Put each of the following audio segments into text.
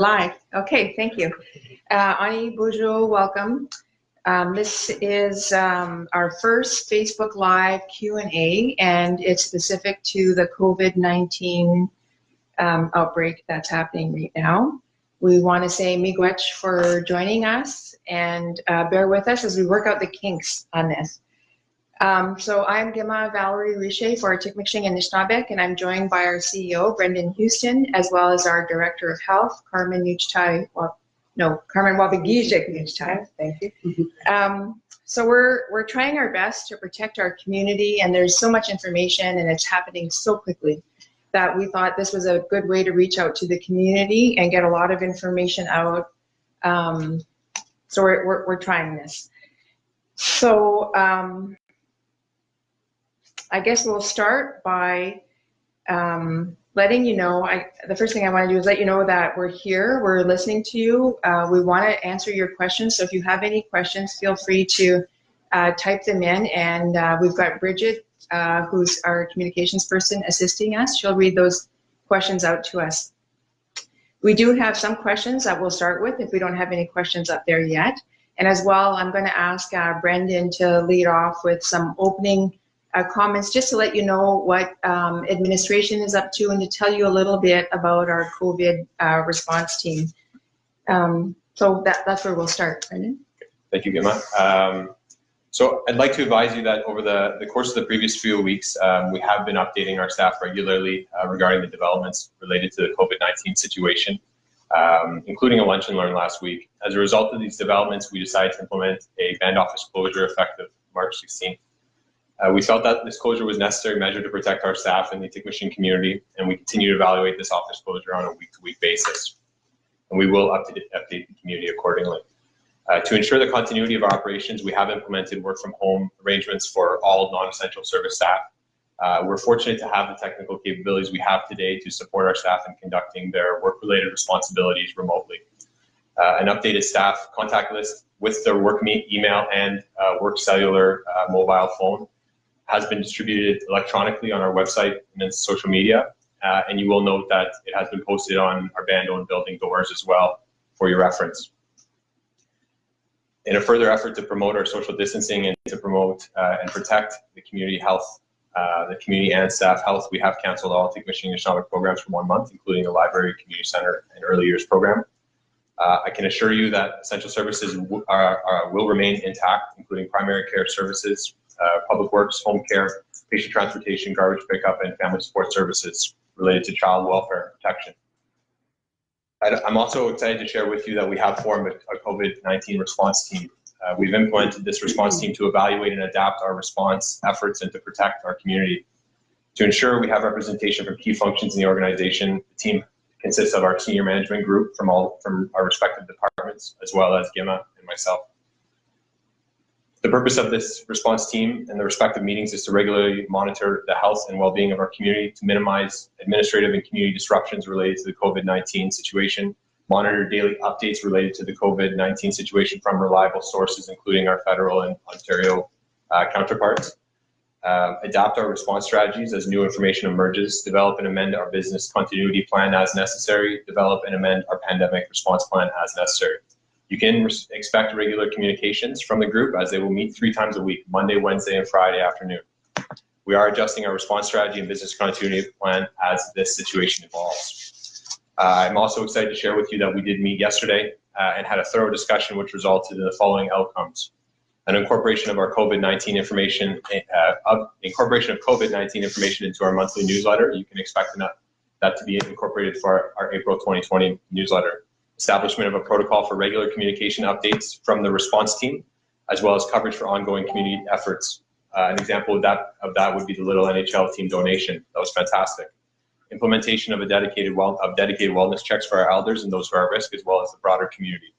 Live. Okay, thank you. Ani, bonjour, welcome. This is our first Facebook Live Q&A, and it's specific to the COVID-19 outbreak that's happening right now. We want to say miigwech for joining us, and bear with us as we work out the kinks on this. So I'm Gimaa Valerie Riche for Tikmikshing and Nishnabek, and I'm joined by our CEO, Brendan Huston, as well as our Director of Health, Carmen Nootchtai. Carmen Wabagijik Nootchtai. Thank you. So we're trying our best to protect our community, and there's so much information, and it's happening so quickly that we thought this was a good way to reach out to the community and get a lot of information out. So we're trying this. So I guess we'll start by letting you know, the first thing I want to do is let you know that we're here, we're listening to you. We want to answer your questions. So if you have any questions, feel free to type them in. And we've got Bridget, who's our communications person, assisting us. She'll read those questions out to us. We do have some questions that we'll start with if we don't have any questions up there yet. And as well, I'm going to ask Brendan to lead off with some opening comments just to let you know what administration is up to and to tell you a little bit about our COVID response team. So that's where we'll start, Brendan. Thank you, Gimaa. So I'd like to advise you that over the course of the previous few weeks, we have been updating our staff regularly regarding the developments related to the COVID-19 situation, including a lunch and learn last week. As a result of these developments, we decided to implement a band office closure effective March 16th. We felt that this closure was a necessary measure to protect our staff and the Tikmikshing community, and we continue to evaluate this office closure on a week-to-week basis. And we will update the community accordingly. To ensure the continuity of our operations, we have implemented work-from-home arrangements for all non-essential service staff. We're fortunate to have the technical capabilities we have today to support our staff in conducting their work-related responsibilities remotely. An updated staff contact list with their work email and work cellular mobile phone has been distributed electronically on our website and in social media. And you will note that it has been posted on our band-owned building doors as well for your reference. In a further effort to promote our social distancing and to promote and protect the community health, the community and staff health, we have canceled all Tikmikshing and Nishnabek programs for 1 month, including the library, community center, and early years program. I can assure you that essential services will remain intact, including primary care services, public works, home care, patient transportation, garbage pickup, and family support services related to child welfare and protection. I'm also excited to share with you that we have formed a COVID-19 response team. We've implemented this response team to evaluate and adapt our response efforts and to protect our community. To ensure we have representation from key functions in the organization, the team consists of our senior management group from our respective departments, as well as Gimaa and myself. The purpose of this response team and the respective meetings is to regularly monitor the health and well-being of our community, to minimize administrative and community disruptions related to the COVID-19 situation, monitor daily updates related to the COVID-19 situation from reliable sources, including our federal and Ontario counterparts, adapt our response strategies as new information emerges, develop and amend our business continuity plan as necessary, develop and amend our pandemic response plan as necessary. You can expect regular communications from the group as they will meet 3 times a week, Monday, Wednesday, and Friday afternoon. We are adjusting our response strategy and business continuity plan as this situation evolves. I'm also excited to share with you that we did meet yesterday and had a thorough discussion which resulted in the following outcomes. An incorporation of our COVID-19 information, into our monthly newsletter. You can expect that to be incorporated for our April 2020 newsletter. Establishment of a protocol for regular communication updates from the response team, as well as coverage for ongoing community efforts. An example of that would be the Little NHL team donation. That was fantastic. Implementation of dedicated wellness checks for our elders and those who are at risk, as well as the broader community.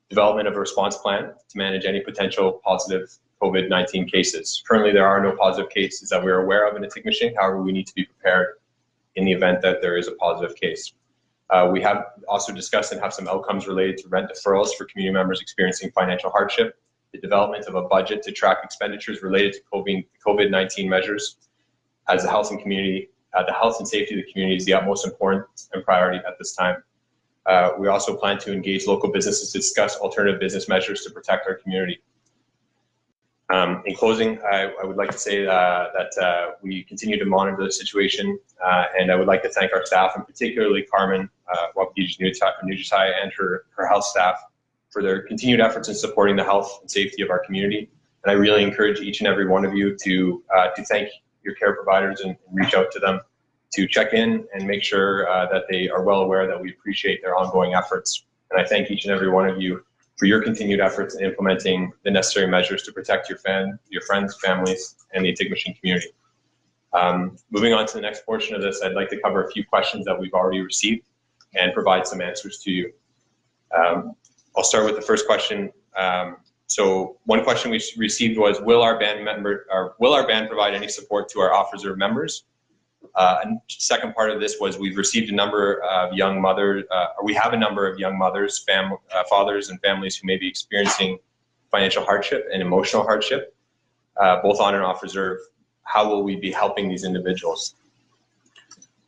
Development of a response plan to manage any potential positive COVID-19 cases. Currently, there are no positive cases that we're aware of in Tikmikshing. However, we need to be prepared in the event that there is a positive case. We have also discussed and have some outcomes related to rent deferrals for community members experiencing financial hardship, the development of a budget to track expenditures related to COVID-19 measures, as the health and safety of the community is the utmost importance and priority at this time. We also plan to engage local businesses to discuss alternative business measures to protect our community. In closing, I would like to say that we continue to monitor the situation, and I would like to thank our staff, and particularly Carmen, Nootchtai, and her health staff for their continued efforts in supporting the health and safety of our community. And I really encourage each and every one of you to thank your care providers and reach out to them to check in and make sure that they are well aware that we appreciate their ongoing efforts. And I thank each and every one of you for your continued efforts in implementing the necessary measures to protect your friends, families, and the Atikameksheng community. Moving on to the next portion of this, I'd like to cover a few questions that we've already received and provide some answers to you. I'll start with the first question. So one question we received was, will our band provide any support to our officer members? And second part of this was, we've received a number of young mothers, or we have a number of young mothers, fathers and families who may be experiencing financial hardship and emotional hardship, both on and off reserve. How will we be helping these individuals?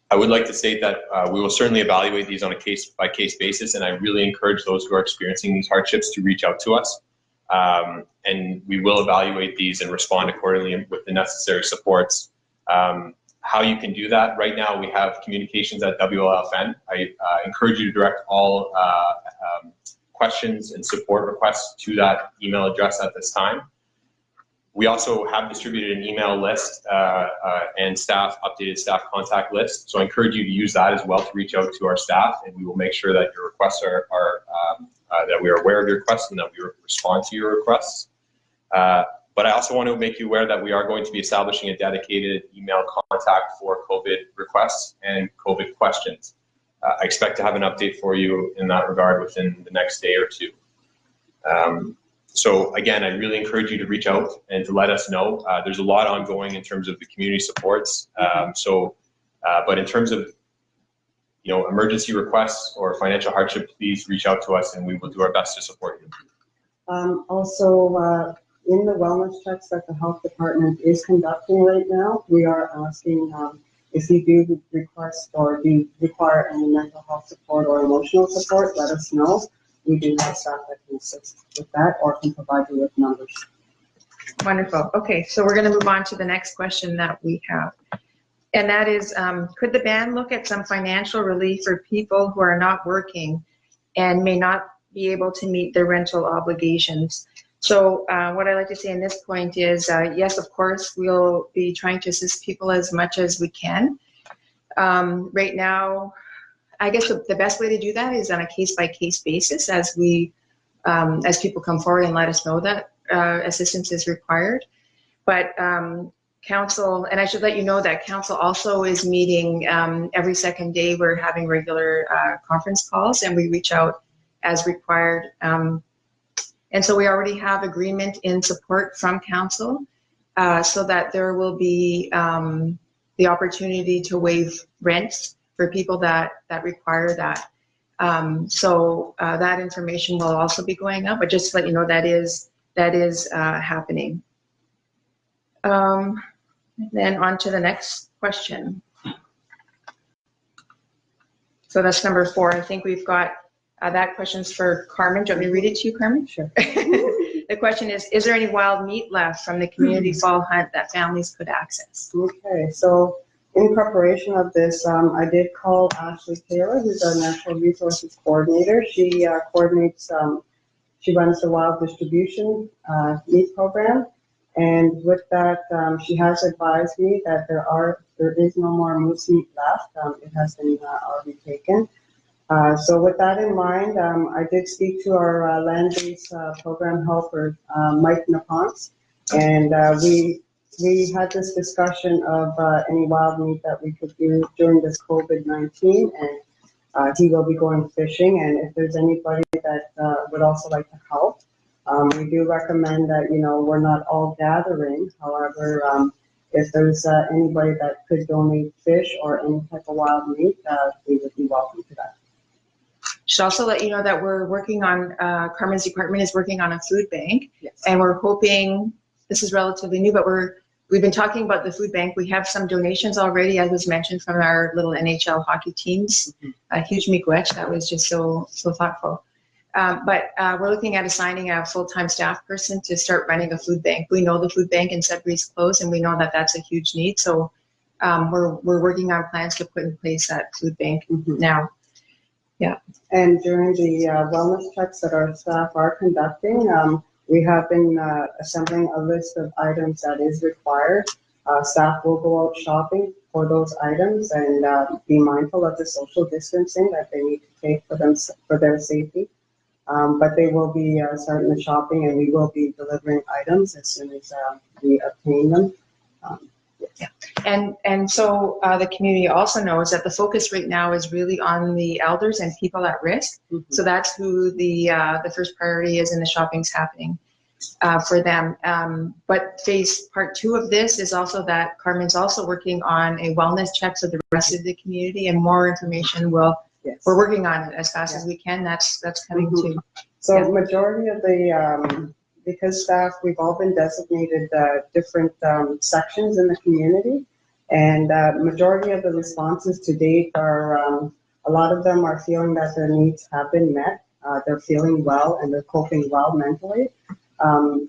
I would like to state that we will certainly evaluate these on a case-by-case basis, and I really encourage those who are experiencing these hardships to reach out to us. And we will evaluate these and respond accordingly with the necessary supports. How you can do that, right now we have communications at WLFN. I encourage you to direct all questions and support requests to that email address at this time. We also have distributed an email list and updated staff contact list. So I encourage you to use that as well to reach out to our staff, and we will make sure that your requests that we are aware of your requests and that we respond to your requests. But I also want to make you aware that we are going to be establishing a dedicated email contact for COVID requests and COVID questions. I expect to have an update for you in that regard within the next day or two. So again, I really encourage you to reach out and to let us know. There's a lot ongoing in terms of the community supports. But in terms of emergency requests or financial hardship, please reach out to us and we will do our best to support you. In the wellness checks that the health department is conducting right now, we are asking if you do request or do require any mental health support or emotional support, let us know. We do have staff that can assist with that or can provide you with numbers. Wonderful. Okay, so we're going to move on to the next question that we have. And that is, could the band look at some financial relief for people who are not working and may not be able to meet their rental obligations? So what I like to say in this point is, yes, of course, we'll be trying to assist people as much as we can. Right now, I guess the best way to do that is on a case-by-case basis as people come forward and let us know that assistance is required. But council, and I should let you know that council also is meeting every second day. We're having regular conference calls and we reach out as required. And so we already have agreement in support from council so that there will be the opportunity to waive rents for people that require that. So that information will also be going up, but just to let you know that is happening. Then on to the next question. So that's number 4. I think we've got that question's for Carmen. Do you want me to read it to you, Carmen? Sure. The question is there any wild meat left from the community fall hunt that families could access? Okay, so in preparation of this, I did call Ashley Taylor, who's our Natural Resources Coordinator. She coordinates, she runs the Wild Distribution Meat Program. And with that, she has advised me that there is no more moose meat left. It has been already taken. So with that in mind, I did speak to our land-based program helper, Mike Naponce, and we had this discussion of any wild meat that we could do during this COVID-19, and he will be going fishing. And if there's anybody that would also like to help, we do recommend that, we're not all gathering. However, if there's anybody that could donate fish or any type of wild meat, we would be welcome to that. Should also let you know that we're working on, Carmen's department is working on a food bank. Yes. And we're hoping, this is relatively new, but we're we've been talking about the food bank. We have some donations already, as was mentioned, from our little NHL hockey teams. A huge miigwech. That was just so thoughtful. But we're looking at assigning a full-time staff person to start running a food bank. We know the food bank in Sudbury's closed, and we know that that's a huge need. So we're working on plans to put in place that food bank now. Yeah. And during the wellness checks that our staff are conducting, we have been assembling a list of items that is required. Staff will go out shopping for those items and be mindful of the social distancing that they need to take for their safety. But they will be starting the shopping, and we will be delivering items as soon as we obtain them. Yeah. And so the community also knows that the focus right now is really on the elders and people at risk. So that's who the first priority is, and the shopping's happening for them. But part 2 of this is also that Carmen's also working on a wellness check for the rest of the community, and more information we're working on it as fast as we can. That's coming too. So majority of the because staff, we've all been designated different sections in the community, and majority of the responses to date are, a lot of them are feeling that their needs have been met. They're feeling well, and they're coping well mentally.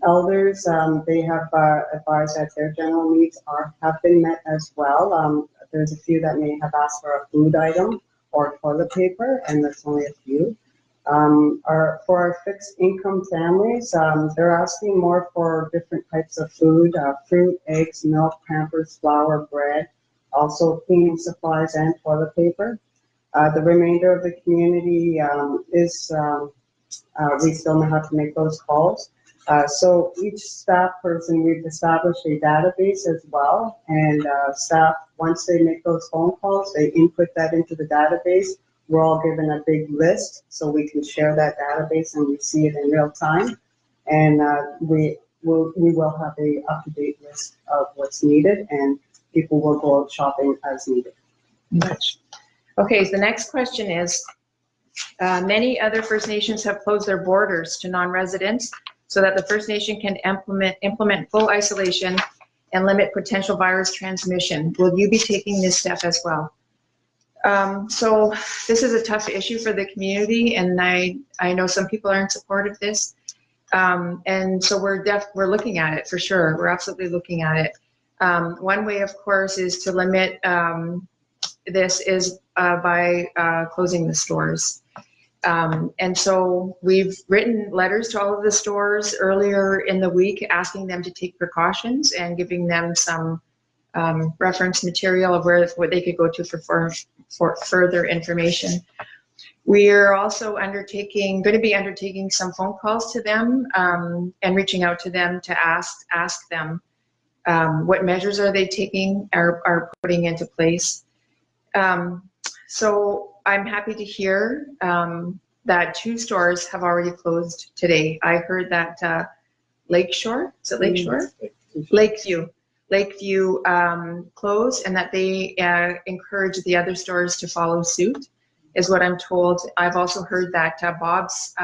Elders, they have advised that their general needs have been met as well. There's a few that may have asked for a food item or toilet paper, and there's only a few. For our fixed income families, they're asking more for different types of food, fruit, eggs, milk, Pampers, flour, bread, also cleaning supplies and toilet paper. The remainder of the community is, we still know how to make those calls. So each staff person, we've established a database as well, and staff, once they make those phone calls, they input that into the database. We're all given a big list, so we can share that database and we see it in real time. And we will have a up-to-date list of what's needed, and people will go out shopping as needed. Okay, so the next question is, many other First Nations have closed their borders to non-residents so that the First Nation can implement full isolation and limit potential virus transmission. Will you be taking this step as well? So this is a tough issue for the community, and I know some people are in support of this. And so we're looking at it for sure. We're absolutely looking at it. One way, of course, is to limit this is by closing the stores. And so we've written letters to all of the stores earlier in the week asking them to take precautions and giving them some reference material of what they could go to for further information. We are also going to be undertaking some phone calls to them and reaching out to them to ask them what measures are they taking, are putting into place. So I'm happy to hear that 2 stores have already closed today. I heard that Lakeshore, is it Lakeshore? Lakeview closed, and that they encourage the other stores to follow suit, is what I'm told. I've also heard that Bob's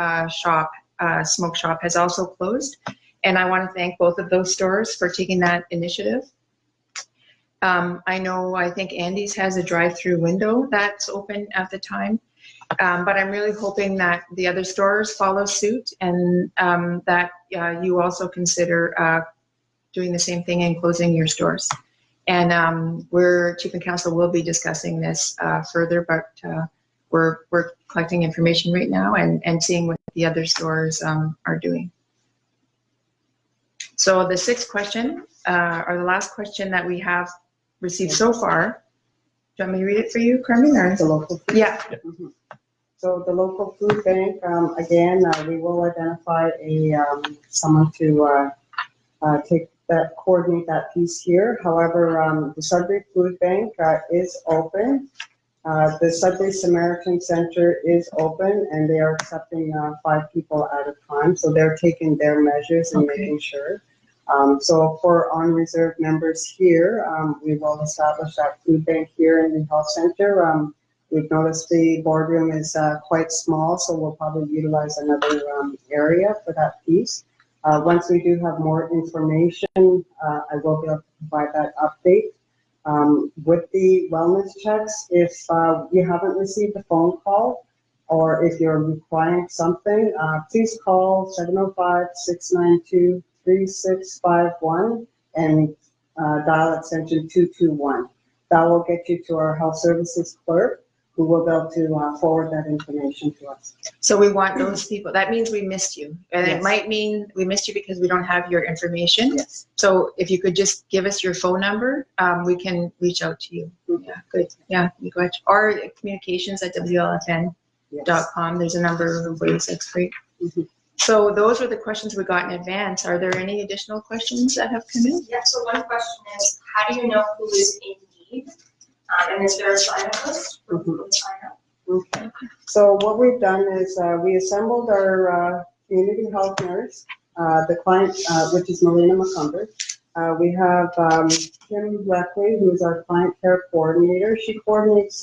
smoke shop has also closed, and I want to thank both of those stores for taking that initiative. I think Andy's has a drive-through window that's open at the time, but I'm really hoping that the other stores follow suit, and that you also consider doing the same thing and closing your stores. And Chief and Council will be discussing this further, but we're collecting information right now and seeing what the other stores are doing. So the 6th question, or the last question that we have received so far. Do you want me to read it for you, Carmen? Or? The local food. Yeah. So the local food bank, again, we will identify someone to coordinate that piece here. However, the Sudbury Food Bank is open. The Sudbury Samaritan Center is open, and they are accepting 5 people at a time. So they're taking their measures and making sure. So for on-reserve members here, we will establish that food bank here in the health center. We've noticed the boardroom is quite small, so we'll probably utilize another area for that piece. Once we do have more information, I will be able to provide that update. With the wellness checks, if you haven't received a phone call or if you're requiring something, please call 705-692-3651 and dial extension 221. That will get you to our health services clerk, who will be able to forward that information to us. So we want those people. That means we missed you. And Yes. it might mean we missed you because we don't have your information. Yes. So if you could just give us your phone number, we can reach out to you. Yeah, good. Yeah, you go ahead. Or communications@wlfn.com. Yes. There's a number of ways. That's great. Mhm. So those were the questions we got in advance. Are there any additional questions that have come in? Yeah, so one question is, how do you know who is in need? And is there a sign-up list for who can sign up? Okay. So what we've done is we assembled our community health nurse, the client, which is Marina McCumber. We have Kim Leckley, who is our client care coordinator. She coordinates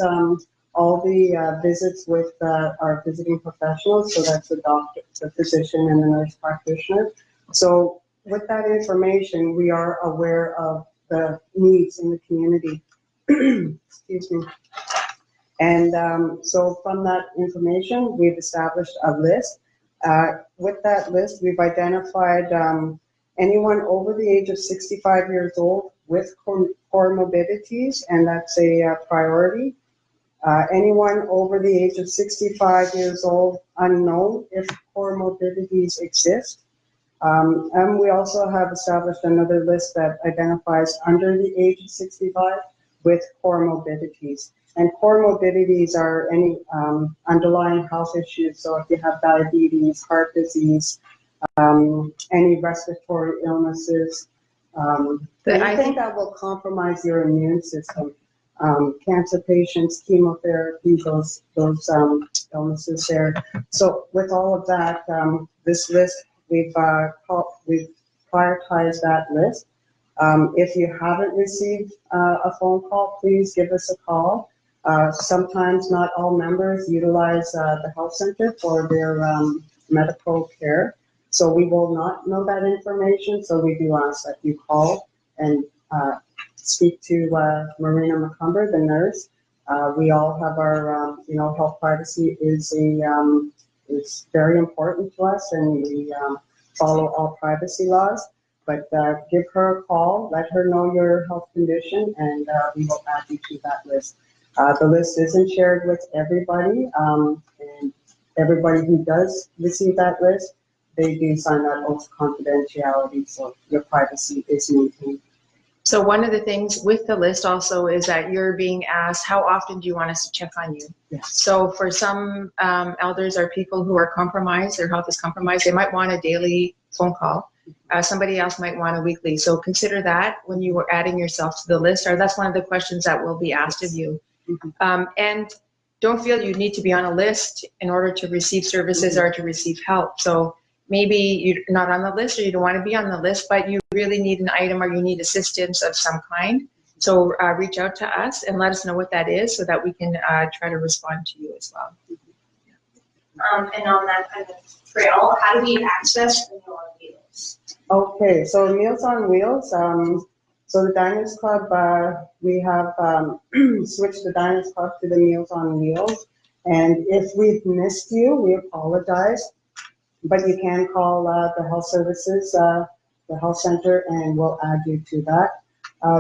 all the visits with our visiting professionals. So that's the doctor, the physician, and the nurse practitioner. So with that information, we are aware of the needs in the community. Excuse me. And so from that information, we've established a list. With that list, we've identified anyone over the age of 65 years old with comorbidities, and that's a priority. Anyone over the age of 65 years old, unknown if comorbidities exist. And we also have established another list that identifies under the age of 65 with comorbidities. And comorbidities are any underlying health issues. So if you have diabetes, heart disease, any respiratory illnesses, anything that will compromise your immune system, cancer patients, chemotherapy, those illnesses there. So with all of that, this list, we've prioritized that list. If you haven't received a phone call, please give us a call. Sometimes not all members utilize the health center for their medical care, so we will not know that information. So we do ask that you call and speak to Marina McCumber, the nurse. We all have our, health privacy is very important to us, and we follow all privacy laws. But give her a call, let her know your health condition, and we will add you to that list. The list isn't shared with everybody, and everybody who does receive that list, they do sign that oath of confidentiality, so your privacy is maintained. So one of the things with the list also is that you're being asked, how often do you want us to check on you? Yes. So for some elders or people who are compromised, their health is compromised, they might want a daily phone call. Somebody else might want a weekly. So consider that when you were adding yourself to the list, or that's one of the questions that will be asked of you. Mm-hmm. And don't feel you need to be on a list in order to receive services or to receive help. So maybe you're not on the list or you don't want to be on the list, but you really need an item or you need assistance of some kind. So reach out to us and let us know what that is so that we can try to respond to you as well. And on that kind of trail, how do we access Meals on Wheels? Okay, so Meals on Wheels. So the Diners Club, we have switched the Diners Club to the Meals on Wheels. And if we've missed you, we apologize. But you can call the health services, the health center, and we'll add you to that.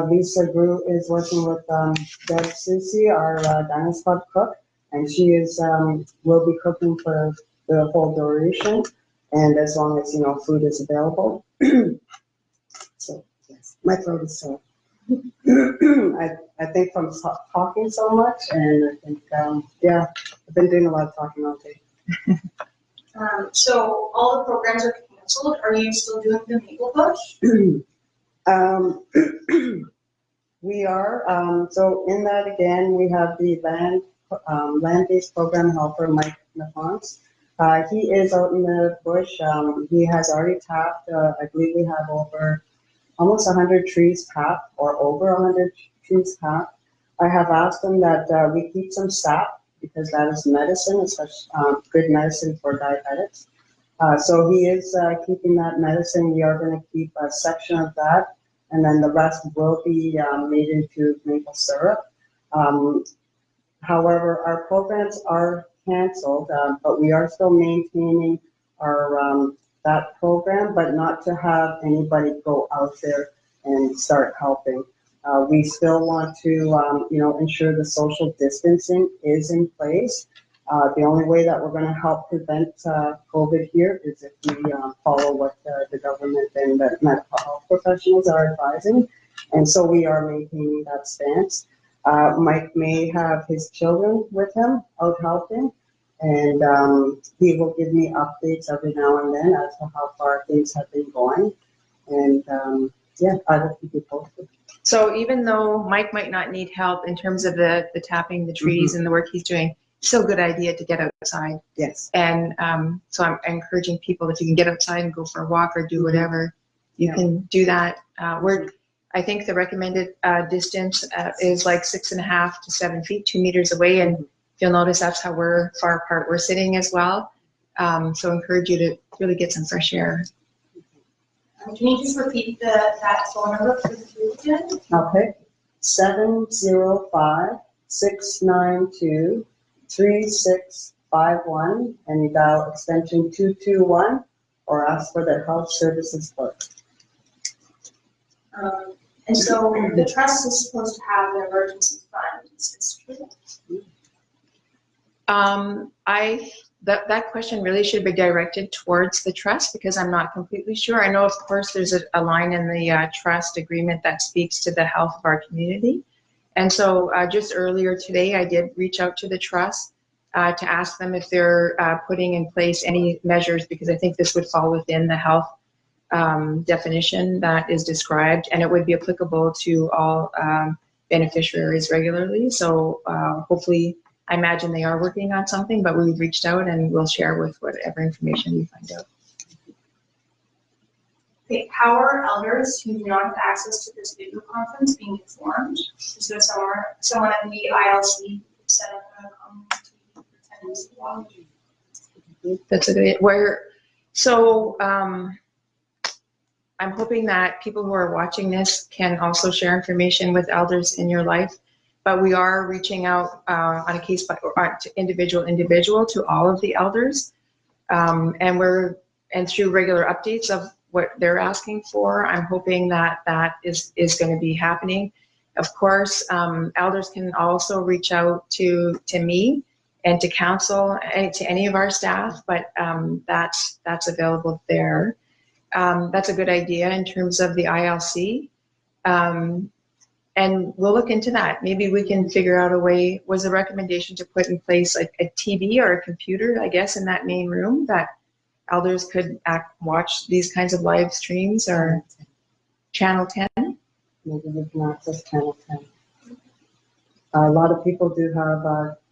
Lisa Grew is working with Deb Susi, our Diners Club cook, and she is will be cooking for the whole duration, and as long as food is available. So yes, my throat is sore. I think from talking so much, and I think I've been doing a lot of talking all day. So all the programs are canceled. Are you still doing the Maple Push? We are. So in that again, we have the land-based program helper, Mike Nafons. He is out in the bush. He has already tapped. I believe we have over almost 100 trees tapped, or over 100 trees tapped. I have asked him that we keep some sap, because that is medicine, especially good medicine for diabetics. So he is keeping that medicine. We are going to keep a section of that, and then the rest will be made into maple syrup. However, our programs are canceled, but we are still maintaining our that program, but not to have anybody go out there and start helping. We still want to, ensure the social distancing is in place. The only way that we're going to help prevent COVID here is if we follow what the government and the medical health professionals are advising, and so we are maintaining that stance. Mike may have his children with him out helping, and he will give me updates every now and then as to how far things have been going. And I will keep you posted. So even though Mike might not need help in terms of the tapping the trees and the work he's doing, still a good idea to get outside. Yes. And so I'm encouraging people, if you can get outside and go for a walk or do whatever, you can do that. I think the recommended distance is like 6.5 to 7 feet, 2 meters away. And you'll notice that's how far apart we're sitting as well. So encourage you to really get some fresh air. Can you just repeat that phone number for the group again? Okay. 705-692-3651, and you dial extension 221 or ask for the health services clerk. And so the trust is supposed to have an emergency fund. Is this true? That question really should be directed towards the trust, because I'm not completely sure. I know, of course, there's a line in the trust agreement that speaks to the health of our community. And so just earlier today, I did reach out to the trust to ask them if they're putting in place any measures, because I think this would fall within the health definition that is described, and it would be applicable to all beneficiaries regularly. So hopefully, I imagine they are working on something, but we've reached out and we'll share with whatever information we find out. Okay, how are elders who do not have access to this video conference being informed? Is there someone in the ILC set up a community attendance log? That's a good. I'm hoping that people who are watching this can also share information with elders in your life, but we are reaching out on a case by individual to all of the elders, and through regular updates of what they're asking for. I'm hoping that is going to be happening. Of course, elders can also reach out to me and to council and to any of our staff, but that's available there. That's a good idea in terms of the ILC. And we'll look into that. Maybe we can figure out a way. Was the recommendation to put in place like a TV or a computer, I guess, in that main room that elders could watch these kinds of live streams, or Channel 10? Maybe we can access Channel 10. A lot of people do have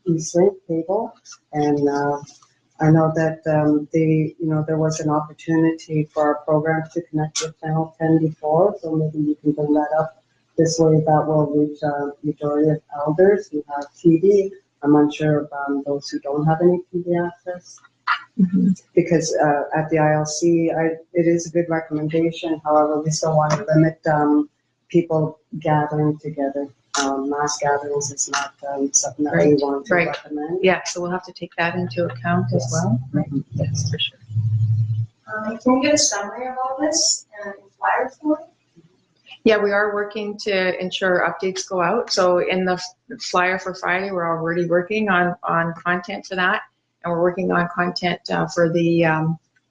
Eastlink cable, and I know that there was an opportunity for our programs to connect with Channel 10 before, so maybe you can bring that up. This way that will reach a majority of elders who have TV. I'm unsure of those who don't have any TV access. Because at the ILC, it is a good recommendation. However, we still want to limit people gathering together. Mass gatherings is not something that we want to recommend. Yeah, so we'll have to take that into account as well. Right. Yes, for sure. Can we get a summary of all this in flyer form? Yeah, we are working to ensure updates go out. So in the flyer for Friday, we're already working on content for that. And we're working on content for the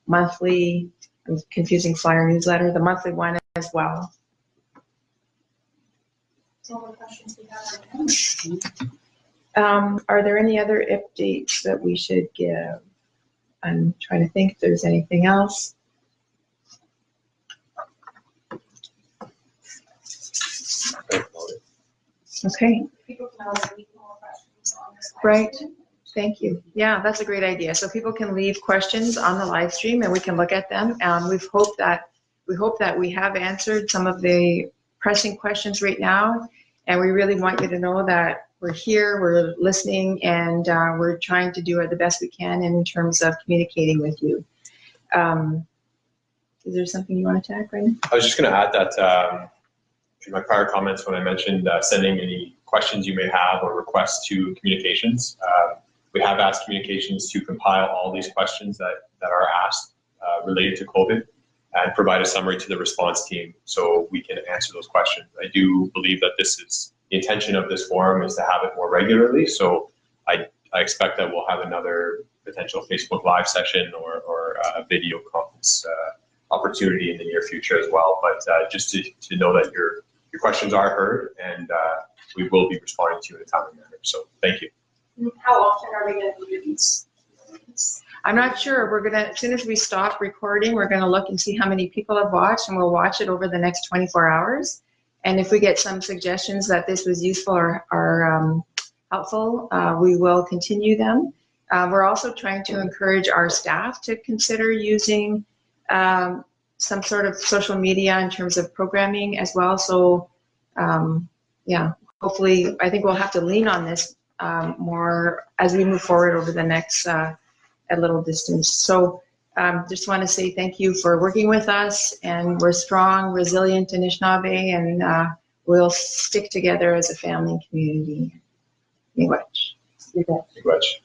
monthly, I'm confusing flyer newsletter, the monthly one as well. All the questions we have. Are there any other updates that we should give? I'm trying to think if there's anything else. Okay. People can always leave more questions on this. Right. Thank you. Yeah, that's a great idea. So people can leave questions on the live stream and we can look at them. We hope that we have answered some of the pressing questions right now. And we really want you to know that we're here, we're listening, and we're trying to do the best we can in terms of communicating with you. Is there something you want to tag, Brandon? I was just going to add that in my prior comments when I mentioned sending any questions you may have or requests to communications, we have asked communications to compile all these questions that are asked related to COVID and provide a summary to the response team so we can answer those questions. I do believe that this is the intention of this forum is to have it more regularly. So I expect that we'll have another potential Facebook Live session or a video conference opportunity in the near future as well. But just to know that your questions are heard and we will be responding to you in a timely manner. So thank you. How often are we going to do these? I'm not sure. We're gonna, as soon as we stop recording, we're gonna look and see how many people have watched, and we'll watch it over the next 24 hours. And if we get some suggestions that this was useful or helpful, we will continue them. We're also trying to encourage our staff to consider using some sort of social media in terms of programming as well. So yeah, hopefully, I think we'll have to lean on this more as we move forward over the next a little distance. So just want to say thank you for working with us, and we're strong, resilient Anishinaabe, and we'll stick together as a family and community. Miigwech. Miigwech.